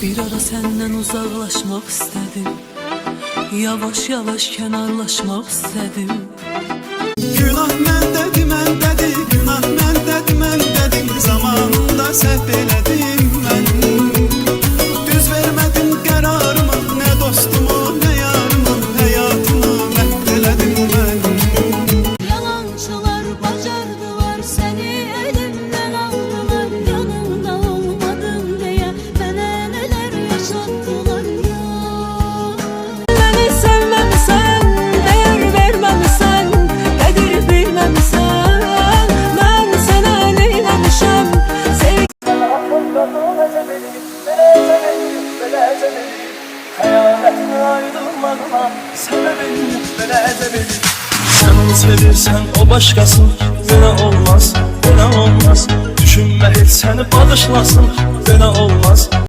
Bir ara senden uzaklaşmak istedim, yavaş yavaş kenarlaşmak istedim. Günah məndədir, məndədir, günah məndədir, məndədir. Zamanında səhv elədim mən. Düz vermədim qərarımı, nə dostumu, nə yarımı, həyatımı məhv elədim mən. Yalancılar bacardılar, seni elimden aldılar. Yanımda olmadın diye bana neler yaşattılar ya. Beni sevmemişsen, değer vermemişsen, kadir bilmemişsen, ben sana neylemişim? Sen onu sevirsen o başkası, belə olmaz, belə olmaz. Düşünme hiç seni barışlasın, belə olmaz.